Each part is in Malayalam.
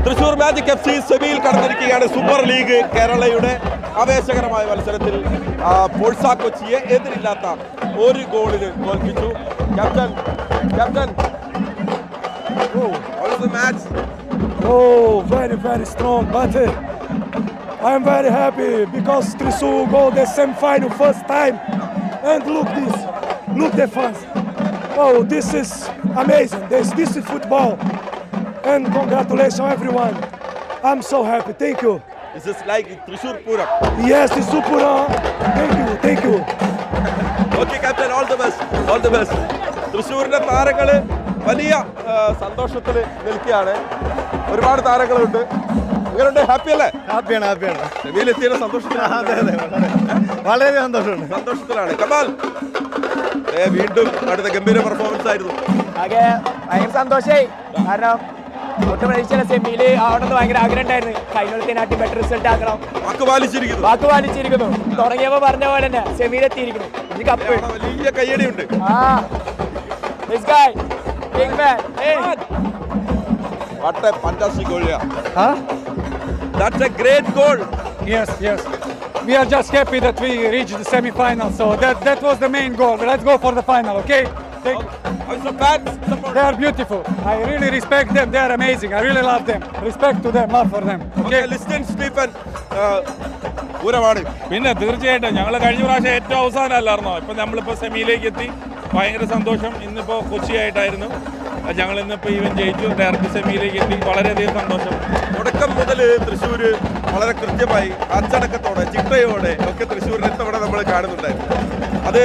തൃശൂർ മാജിക് FC സെമിയിൽ കടന്നിരിക്കുകയാണ്. സൂപ്പർ ലീഗ് കേരളയുടെ ആവേശകരമായ മത്സരത്തിൽ ഫോഴ്സ കൊച്ചിയെ എതിരില്ലാത്ത ഒരു ഗോളിന് തോൽപ്പിച്ചു. Captain very strong, but I am very happy because Thrissur go the semi-final first time, and look the fans. Oh, this is amazing. This is football, and congratulations everyone. I'm so happy. Thank you. This is like Thrissur Puram. Yes, Thrissur Puram. Thank you. Okay, Captain, all the best. തൃശ്ശൂരിന്റെ താരങ്ങള് വലിയ സന്തോഷത്തിൽ നിൽക്കുകയാണ്. ഒരുപാട് താരങ്ങളുണ്ട്. ഇങ്ങനെയുണ്ട്, ഹാപ്പി അല്ലേ? ഹാപ്പിയാണ്. സെമിയിലെത്തിയ സന്തോഷത്തിലാണ്. വളരെ സന്തോഷത്തിലാണ്. കമാൽ വീണ്ടും അടുത്ത ഗംഭീര പെർഫോമൻസ് ആയിരുന്നു. ഭയങ്കര സന്തോഷമായി. കാരണം ഒട്ടും പ്രതീക്ഷിച്ച സെമിയില് ആവണമെന്ന് ഭയങ്കര ആഗ്രഹം ഉണ്ടായിരുന്നു. കഴിഞ്ഞ ബെറ്റർ റിസൾട്ട് ആക്കണം. വാക്ക് പാലിച്ചിരിക്കുന്നു. തുടങ്ങിയപ്പോ പറഞ്ഞ പോലെ തന്നെ സെമിയിലെത്തിയിരിക്കുന്നു. ഇനി കപ്പ് വലിയ കയ്യടിയുണ്ട്. This guy, big man. Hey. What a fantastic goal, yeah. Huh? That's a great goal. Yes. We are just happy that we reached the semi-final. So that was the main goal. Let's go for the final, okay? Also fans support. They are beautiful. I really respect them. They are amazing. I really love them. Respect to them, love for them. Okay, listen, Stephen. പൂരമാണ്. പിന്നെ തീർച്ചയായിട്ടും ഞങ്ങൾ കഴിഞ്ഞ പ്രാവശ്യം ഏറ്റവും അവസാനമല്ലായിരുന്നോ, ഇപ്പം നമ്മളിപ്പോൾ സെമിയിലേക്ക് എത്തി. ഭയങ്കര സന്തോഷം. ഇന്നിപ്പോൾ കൊച്ചിയായിട്ടായിരുന്നു. ഞങ്ങൾ ഇന്നിപ്പോൾ ഈവൻ ജയിച്ചു, ഡയറക്റ്റ് സെമിയിലേക്ക് എത്തി. വളരെയധികം സന്തോഷം. തുടക്കം മുതൽ തൃശ്ശൂർ വളരെ കൃത്യമായി അച്ചടക്കത്തോടെ ചിട്ടയോടെ ഒക്കെ തൃശ്ശൂരിനെ ഇത്തവണ നമ്മൾ കാണുന്നുണ്ടായിരുന്നു. അത്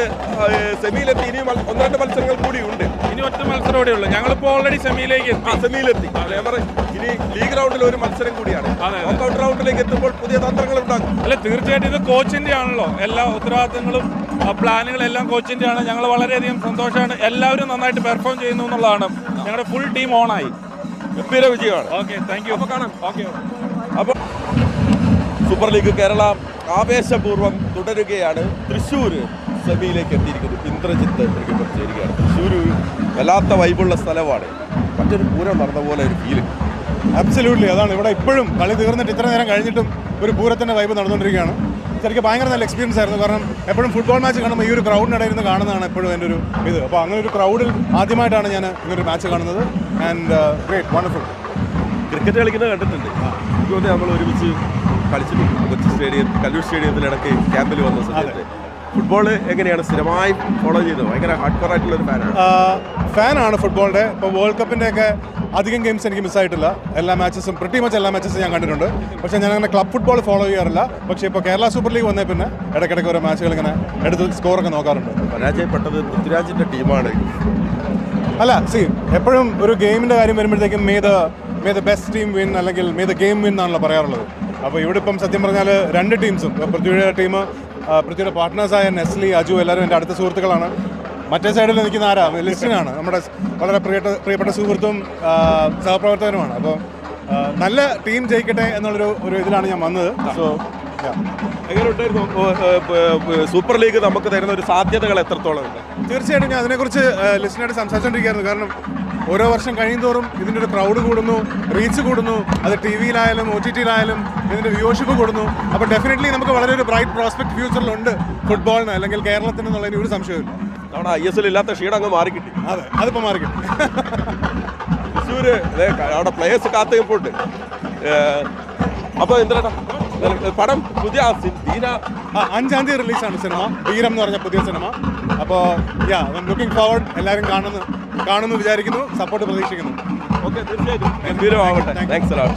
സെമിയിലെത്തി. ഇനിയും 1-2 മത്സരങ്ങൾ കൂടി ഉണ്ട്. ഇനി ഒറ്റ മത്സരം കൂടെ ഉള്ളൂ. ഞങ്ങളിപ്പോൾ ഓൾറെഡി സെമിയിലേക്ക് സെമിയിലെത്തി. ഇനി ലീഗ് റൗണ്ടിൽ ഒരു മത്സരം കൂടിയാണ്. നോക്കൌട്ട് റൗണ്ടിലേക്ക് എത്തുമ്പോൾ പുതിയ തന്ത്രങ്ങൾ ഉണ്ടാകും. അല്ല, തീർച്ചയായിട്ടും ഇത് കോച്ചിന്റെ ആണല്ലോ. എല്ലാ ഉത്തരവാദിത്തങ്ങളും പ്ലാനുകളും എല്ലാം കോച്ചിന്റെ ആണ്. ഞങ്ങൾ വളരെയധികം സന്തോഷമാണ്. എല്ലാവരും നന്നായിട്ട് പെർഫോം ചെയ്യുന്നു എന്നുള്ളതാണ്. ഞങ്ങളുടെ ഫുൾ ടീം ഓണായി. ഗംഭീര വിജയമാണ്. Okay, thank you. അപ്പോൾ കാണാം. ഓക്കെ. അപ്പോൾ സൂപ്പർ ലീഗ് കേരള ആവേശപൂർവ്വം തുടരുകയാണ്. തൃശ്ശൂർ സെമിയിലേക്ക് എത്തിയിരിക്കുന്നു. ഇന്ദ്രജിത്ത് ചേരുകയാണ്. തൃശ്ശൂർ വല്ലാത്ത വൈബുള്ള സ്ഥലമാണ്. മറ്റൊരു പൂരം നടന്ന പോലെ ഒരു ഫീല്. അബ്സല്യൂട്ട്ലി. അതാണ് ഇവിടെ ഇപ്പോഴും കളി തീർന്നിട്ട് ഇത്ര നേരം കഴിഞ്ഞിട്ടും ഒരു പൂരത്തിൻ്റെ വൈബ് നടന്നുകൊണ്ടിരിക്കുകയാണ്. ശരിക്കും ഭയങ്കര നല്ല എക്സ്പീരിയൻസ് ആയിരുന്നു. കാരണം എപ്പോഴും ഫുട്ബോൾ മാച്ച് കാണുമ്പോൾ ഈ ഒരു ക്രൗഡിനിടയിൽ നിന്ന് കാണുന്നതാണ് എപ്പോഴും എൻ്റെ ഒരു ഇത്. അപ്പോൾ അങ്ങനെ ഒരു ക്രൗഡിൽ ആദ്യമായിട്ടാണ് ഞാൻ ഇങ്ങനൊരു മാച്ച് കാണുന്നത്. And great, wonderful. ക്രിക്കറ്റ് കളിക്കുന്നത് കണ്ടിട്ടുണ്ട്. ഇതുകൊണ്ട് നമ്മൾ ഒരുമിച്ച് കളിച്ചിട്ടുണ്ട്. കൊച്ചി കല്ലൂർ സ്റ്റേഡിയത്തിലിടയ്ക്ക് ക്യാമ്പിൽ വന്ന സമയത്ത്. ഫുട്ബോൾ എങ്ങനെയാണ് സ്ഥിരമായി ഫോളോ ചെയ്തത്? ഭയങ്കര ഹാർഡ് കോർ ആയിട്ടുള്ളൊരു ഫാനാണ് ഫുട്ബോളിൻ്റെ. ഇപ്പോൾ വേൾഡ് കപ്പിൻ്റെയൊക്കെ അധികം ഗെയിംസ് എനിക്ക് മിസ്സായിട്ടില്ല. എല്ലാ മാച്ചസും മച്ച് എല്ലാ മാച്ചസും ഞാൻ കണ്ടിട്ടുണ്ട്. പക്ഷേ ഞാൻ അങ്ങനെ ക്ലബ് ഫുട്ബോൾ ഫോളോ ചെയ്യാറില്ല. പക്ഷേ ഇപ്പോൾ കേരള സൂപ്പർ ലീഗ് വന്നേ പിന്നെ ഇടയ്ക്കിടയ്ക്ക് ഓരോ മാച്ചുകൾ ഇങ്ങനെ എടുത്ത് സ്കോറൊക്കെ നോക്കാറുണ്ട്. പരാജയപ്പെട്ടത് പൃഥ്വിരാജിൻ്റെ ടീമാണ്. അല്ല, എപ്പോഴും ഒരു ഗെയിമിൻ്റെ കാര്യം വരുമ്പോഴത്തേക്കും may the best team win അല്ലെങ്കിൽ മേ ദ ഗെയിം വിൻ എന്നാണല്ലോ പറയാറുള്ളത്. അപ്പോൾ ഇവിടെ ഇപ്പം സത്യം പറഞ്ഞാൽ 2 ടീംസും, പൃഥ്വിയുടെ ടീം, പൃഥ്വിയുടെ പാർട്ട്നേഴ്സായ നെസ്ലി, അജു എല്ലാവരും എൻ്റെ അടുത്ത സുഹൃത്തുക്കളാണ്. മറ്റേ സൈഡിൽ നിൽക്കുന്ന ലിസ്റ്റിനാണ് നമ്മുടെ വളരെ പ്രിയപ്പെട്ട സുഹൃത്തും സഹപ്രവർത്തകനുമാണ്. അപ്പോൾ നല്ല ടീം ജയിക്കട്ടെ എന്നുള്ളൊരു ഇതിലാണ് ഞാൻ വന്നത്. സോ എങ്ങനെയുണ്ടായിരുന്നു സൂപ്പർ ലീഗ് നമുക്ക് തരുന്ന ഒരു സാധ്യതകൾ എത്രത്തോളം ഉണ്ട്? തീർച്ചയായിട്ടും ഞാൻ അതിനെക്കുറിച്ച് ലിസ്റ്റിനായിട്ട് സംസാരിച്ചുകൊണ്ടിരിക്കുകയായിരുന്നു. കാരണം ഓരോ വർഷം കഴിയുന്തോറും ഇതിൻ്റെ ഒരു ക്രൗഡ് കൂടുന്നു, റീച്ച് കൂടുന്നു. അത് TV-യിലായാലും OTT-യിലായാലും ഇതിൻ്റെ വ്യൂവർഷിപ്പ് കൂടുന്നു. അപ്പോൾ ഡെഫിനറ്റ്ലി നമുക്ക് വളരെ ഒരു ബ്രൈറ്റ് പ്രോസ്പെക്ട് ഫ്യൂച്ചറിലുണ്ട് ഫുട്ബോളിന് അല്ലെങ്കിൽ കേരളത്തിന് എന്നുള്ളതിന് ഒരു സംശയമില്ല. നമ്മുടെ ISL ഇല്ലാത്ത ക്ഷീണം അങ്ങ് മാറിക്കിട്ടി. അതെ, അതിപ്പോൾ മാറിക്കിട്ടി. തൃശ്ശൂര് അവിടെ പ്ലേയേഴ്സ് കാത്തുകെപ്പുണ്ട്. അപ്പോൾ എന്താ പടം പുതിയ 5-ാം തീയതി റിലീസാണ് സിനിമ. വീരം എന്ന് പറഞ്ഞ പുതിയ സിനിമ. അപ്പോൾ ലുക്കിംഗ് ഫോർവേഡ്. എല്ലാവരും കാണുന്നു വിചാരിക്കുന്നു, സപ്പോർട്ട് പ്രതീക്ഷിക്കുന്നു. ഓക്കെ, തീർച്ചയായിട്ടും ഗംഭീരമാവട്ടെ. Thanks a lot.